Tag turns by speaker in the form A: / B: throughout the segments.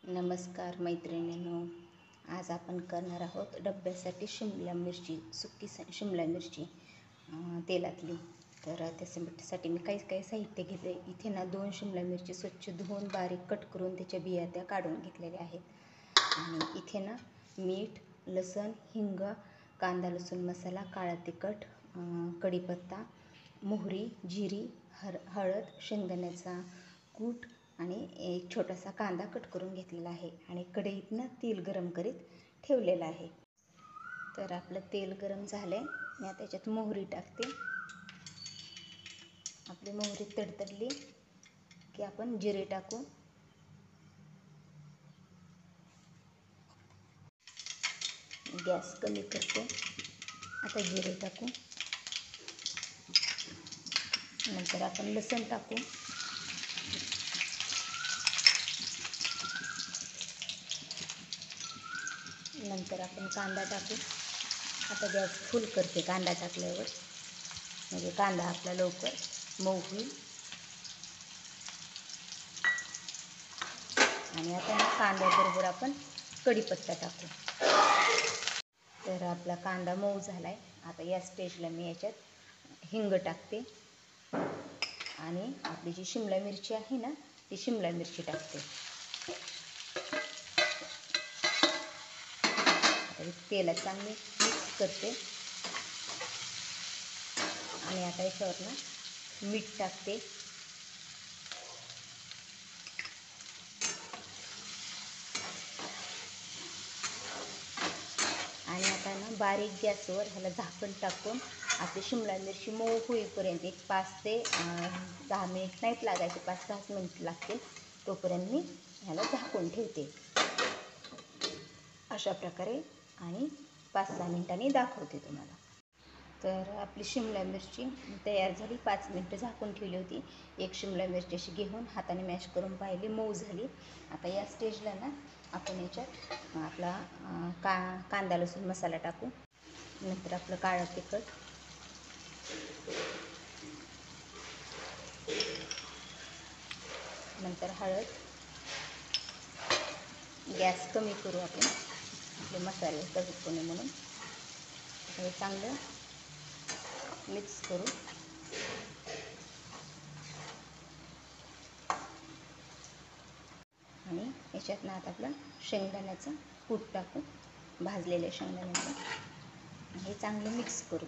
A: नमस्कार मैत्रिणींनो, आज आपण करणार आहोत डब्यासाठी शिमला मिरची, सुकी शिमला मिरची तेलातली. तर त्याच्यासाठी मी काही साहित्य घेतले. इथे ना 2 शिमला मिरची स्वच्छ धुवून बारीक कट करून त्याच्या बिया त्या काढून घेतलेल्या आहेत. आणि इथे ना मीठ, लसूण, हिंग, कांदा लसूण मसाला, काळा तिखट, कढीपत्ता, मोहरी, जिरी, हळद, शेंगदाण्याचा कूट आणि एक छोटासा कांदा कट करून घेतलेला आहे. आणि कढईतनं तेल गरम करीत ठेवलेलं आहे. तर आपलं तेल गरम झालं आहे. मी आता त्याच्यात मोहरी टाकते. आपली मोहरी तडतडली की आपण जिरे टाकू. गॅस कमी करते. आता जिरे टाकू. नंतर आपण लसूण टाकू. नंतर आपण कांदा टाकू. आता गॅस फुल करते कांदा टाकल्यावर, म्हणजे कांदा आपला लवकर मऊ होईल. आणि आता कांद्याबरोबर आपण कढीपत्ता टाकू. तर आपला कांदा मऊ झाला आहे. आता या स्टेजला मी याच्यात हिंग टाकते आणि आपली जी शिमला मिरची आहे ना, ती शिमला मिरची टाकते. तेलात चांगली मिक्स करते. आणि आता याच्यावर ना मीठ टाकते. आणि आता ना बारीक गॅसवर ह्याला झाकण टाकून आपली शिमला मिरची मऊ होईपर्यंत एक 5 ते 10 मिनिट नाहीत लागायचे, 5-6 मिनिट लागतील. तोपर्यंत मी ह्याला झाकून ठेवते अशा प्रकारे. आणि 5-6 मिनिटांनी दाखवते तुम्हाला. तर आपली शिमला मिरची तयार झाली. 5 मिनिटं झाकून ठेवली होती. एक शिमला मिरची अशी घेऊन हाताने मॅश करून पाहिली, मऊ झाली. आता या स्टेजला ना आपण याच्यात आपला कांदा लसूण मसाला टाकू. नंतर आपलं काळं तिखट, नंतर हळद. गॅस कमी करू आपण, आपले मसाले कमी कोणी म्हणून. हे चांगलं मिक्स करू. आणि याच्यात ना आता आपलं शेंगदाण्याचं कूट टाकू, भाजलेल्या शेंगदाण्याचं. हे चांगलं मिक्स करू.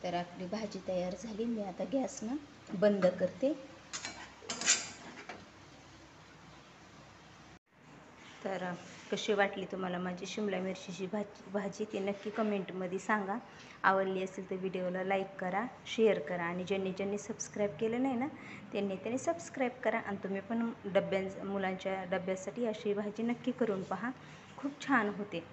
A: तर आपली भाजी तयार झाली. मी आता गॅसनं बंद करते. तर कशी वाटली तुम्हाला माझी शिमला मिरचीची भाजी ती नक्की कमेंटमध्ये सांगा. आवडली असेल तर व्हिडिओला लाईक करा, शेअर करा. आणि ज्यांनी सबस्क्राईब केलं नाही ना, त्यांनी सबस्क्राईब करा. आणि तुम्ही पण मुलांच्या डब्यासाठी अशी भाजी नक्की करून पहा, खूप छान होते.